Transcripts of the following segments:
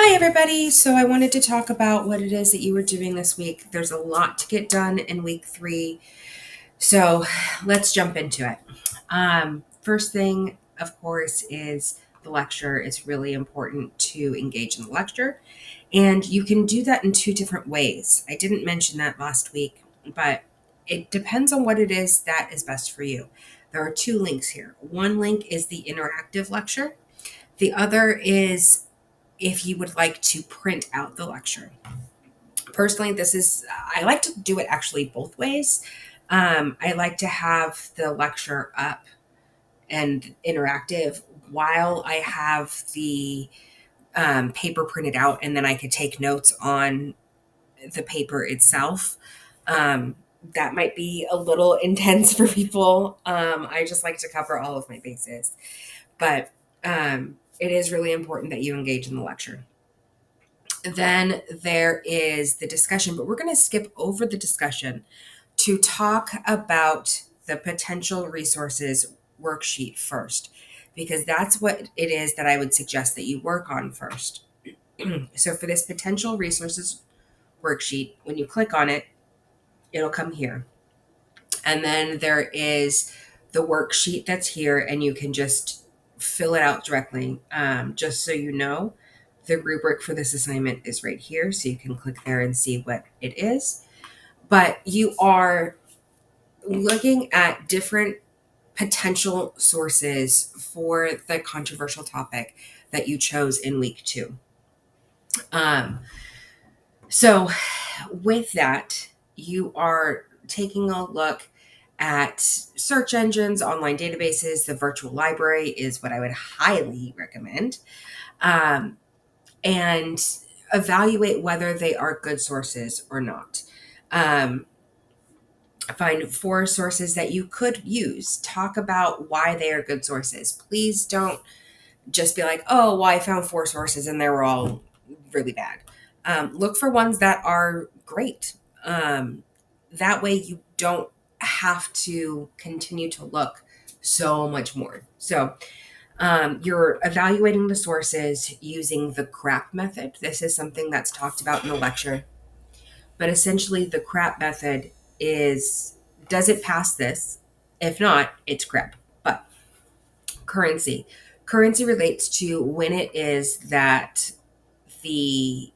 Hi, everybody. So I wanted to talk about what it is that you were doing this week. There's a lot to get done in week 3. So let's jump into it. First thing, of course, is the lecture. It's really important to engage in the lecture. And you can do that in 2 different ways. I didn't mention that last week, but it depends on what it is that is best for you. There are 2 links here. One link is the interactive lecture. The other is if you would like to print out the lecture. Personally, I like to do it actually both ways. I like to have the lecture up and interactive while I have the paper printed out, and then I could take notes on the paper itself. Um, that might be a little intense for people. I just like to cover all of my bases, but it is really important that you engage in the lecture. Then there is the discussion, but we're going to skip over the discussion to talk about the potential resources worksheet first, because that's what it is that I would suggest that you work on first. So for this potential resources worksheet, when you click on it, it'll come here. And then there is the worksheet that's here, and you can just fill it out directly. Just so you know, the rubric for this assignment is right here, so you can click there and see what it is. But you are looking at different potential sources for the controversial topic that you chose in week 2. Um, so, with that, you are taking a look at search engines, online databases. The virtual library is what I would highly recommend. Um, and evaluate whether they are good sources or not. Find 4 sources that you could use. Talk about why they are good sources. Please don't just be like, oh, well, I found 4 sources and they were all really bad. Look for ones that are great. That way you don't have to continue to look so much more. So you're evaluating the sources using the CRAAP method. This is something that's talked about in the lecture. But essentially, the CRAAP method is, does it pass this? If not, it's crap. But currency. Currency relates to when it is that the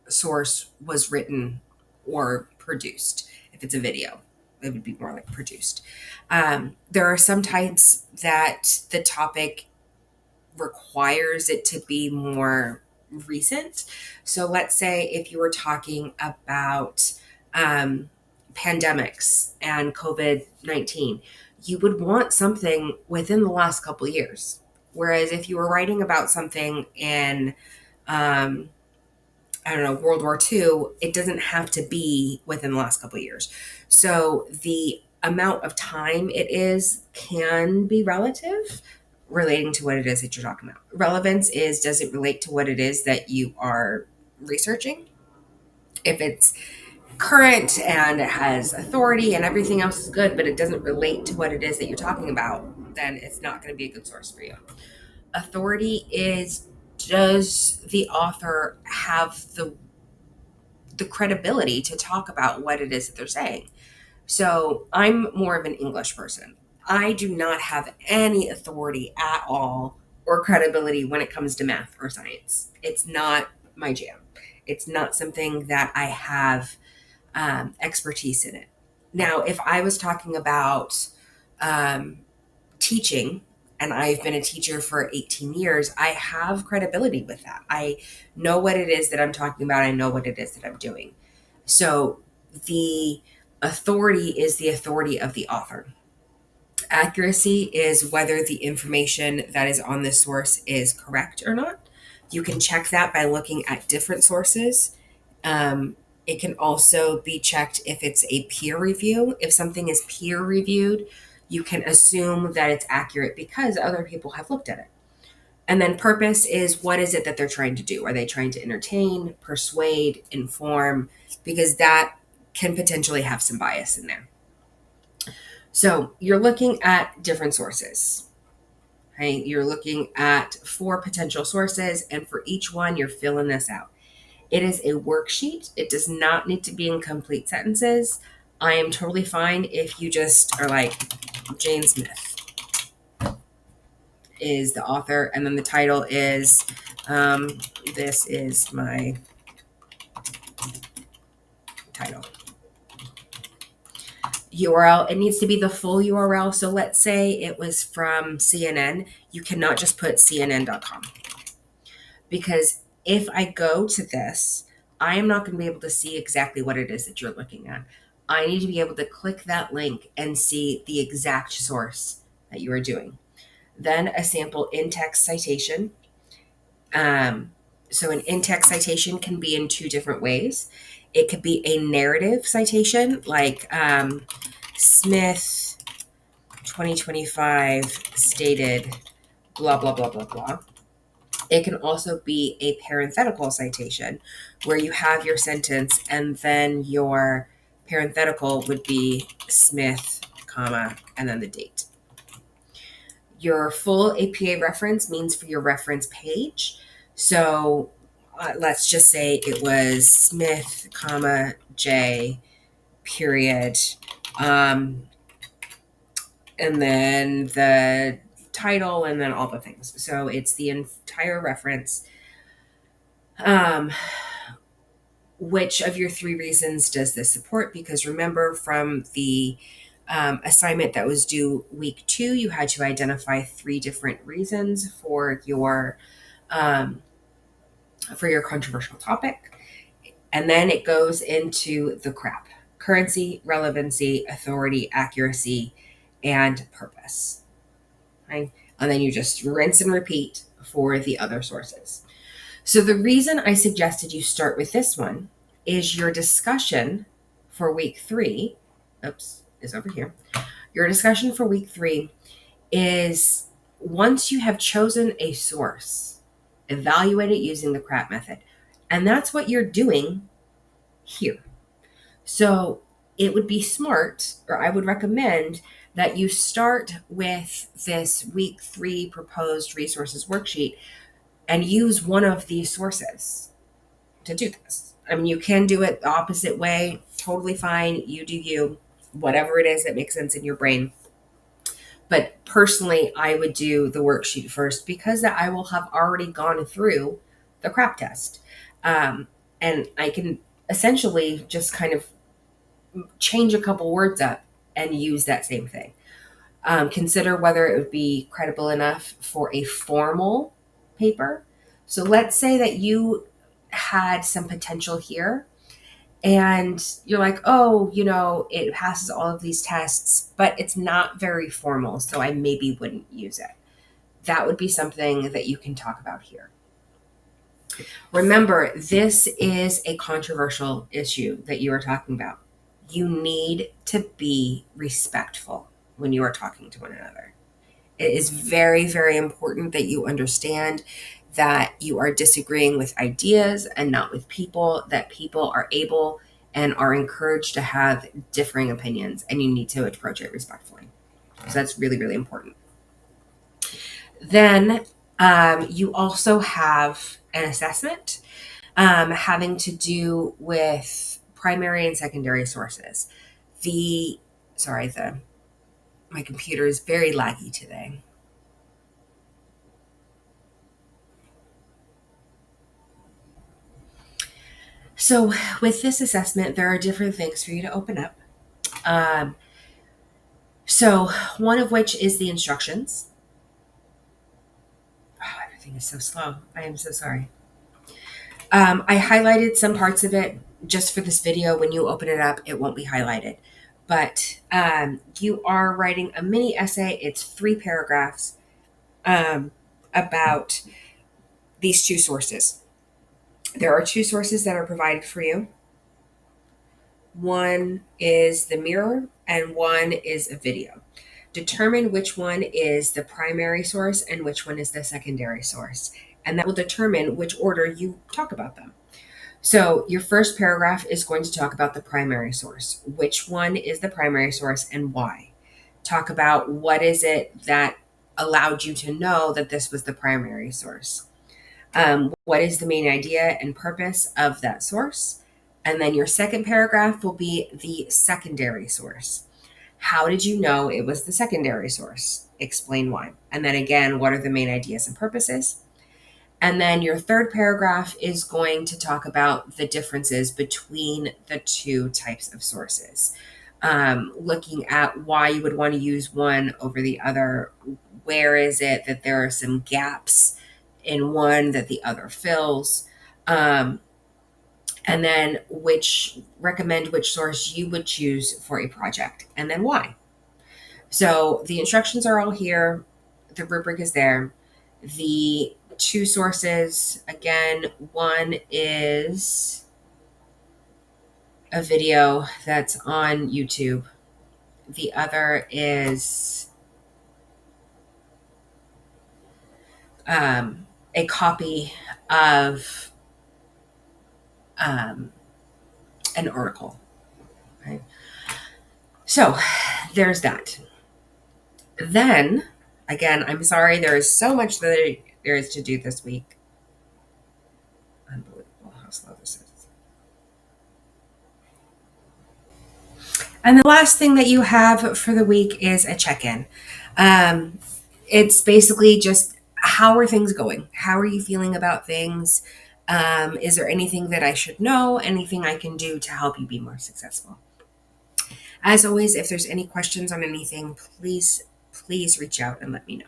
source was written or produced. If it's a video, it would be more like produced. There are some types that the topic requires it to be more recent. So let's say if you were talking about pandemics and COVID-19, you would want something within the last couple of years. Whereas if you were writing about something in, I don't know, World War II, it doesn't have to be within the last couple of years. So the amount of time it is can be relative relating to what it is that you're talking about. Relevance is, does it relate to what it is that you are researching? If it's current and it has authority and everything else is good, but it doesn't relate to what it is that you're talking about, then it's not going to be a good source for you. Authority is, does the author have the credibility to talk about what it is that they're saying? So I'm more of an English person. I do not have any authority at all or credibility when it comes to math or science. It's not my jam. It's not something that I have expertise in it. Now, if I was talking about teaching, and I've been a teacher for 18 years, I have credibility with that. I know what it is that I'm talking about. I know what it is that I'm doing. So the authority is the authority of the author. Accuracy is whether the information that is on this source is correct or not. You can check that by looking at different sources. It can also be checked if it's a peer review. If something is peer reviewed, you can assume that it's accurate because other people have looked at it. And then purpose is, what is it that they're trying to do? Are they trying to entertain, persuade, inform? Because that can potentially have some bias in there. So you're looking at different sources. Okay, you're looking at 4 potential sources, and for each one, you're filling this out. It is a worksheet. It does not need to be in complete sentences. I am totally fine if you just are like, Jane Smith is the author, and then the title is, this is my title. URL, it needs to be the full URL. So let's say it was from CNN. You cannot just put cnn.com, because if I go to this, I am not going to be able to see exactly what it is that you're looking at. I need to be able to click that link and see the exact source that you are doing. Then a sample in-text citation. So an in-text citation can be in 2 different ways. It could be a narrative citation, like Smith 2025 stated blah, blah, blah, blah, blah. It can also be a parenthetical citation where you have your sentence and then your parenthetical would be Smith, comma, and then the date. Your full APA reference means for your reference page. So let's just say it was Smith, comma, J, period. And then the title and then all the things. So it's the entire reference. Which of your 3 reasons does this support? Because remember from the assignment that was due week 2, you had to identify 3 different reasons for your controversial topic. And then it goes into the CRAAP: currency, relevancy, authority, accuracy, and purpose. Right? And then you just rinse and repeat for the other sources. So the reason I suggested you start with this one is your discussion for week 3, is over here. Your discussion for week 3 is, once you have chosen a source, evaluate it using the CRAAP method. And that's what you're doing here. So it would be smart, or I would recommend that you start with this week 3 proposed resources worksheet and use one of these sources to do this. I mean, you can do it the opposite way, totally fine. You do you, whatever it is that makes sense in your brain. But personally, I would do the worksheet first, because I will have already gone through the CRAAP test. And I can essentially just kind of change a couple words up and use that same thing. Consider whether it would be credible enough for a formal paper. So let's say that you had some potential here and you're like, oh, it passes all of these tests, but it's not very formal, so I maybe wouldn't use it. That would be something that you can talk about here. Remember, this is a controversial issue that you are talking about. You need to be respectful when you are talking to one another. It is very, very important that you understand that you are disagreeing with ideas and not with people, that people are able and are encouraged to have differing opinions, and you need to approach it respectfully. So that's really, really important. Then you also have an assessment having to do with primary and secondary sources. My computer is very laggy today. So with this assessment, there are different things for you to open up. So one of which is the instructions. Oh, everything is so slow. I am so sorry. I highlighted some parts of it just for this video. When you open it up, it won't be highlighted. But you are writing a mini essay. It's 3 paragraphs about these 2 sources. There are 2 sources that are provided for you. One is the mirror and one is a video. Determine which one is the primary source and which one is the secondary source. And that will determine which order you talk about them. So your first paragraph is going to talk about the primary source. Which one is the primary source and why? Talk about what is it that allowed you to know that this was the primary source. What is the main idea and purpose of that source? And then your second paragraph will be the secondary source. How did you know it was the secondary source? Explain why. And then again, what are the main ideas and purposes? And then your third paragraph is going to talk about the differences between the two types of sources. Looking at why you would want to use one over the other. Where is it that there are some gaps in one that the other fills? And then recommend which source you would choose for a project, and then why. So the instructions are all here. The rubric is there. The two sources, again, one is a video that's on YouTube. The other is a copy of an article. Okay? So there's that. Then, again, I'm sorry, there is so much that there is to do this week. Unbelievable how slow this is. And the last thing that you have for the week is a check-in. It's basically just, how are things going? How are you feeling about things? Is there anything that I should know? Anything I can do to help you be more successful? As always, if there's any questions on anything, please reach out and let me know.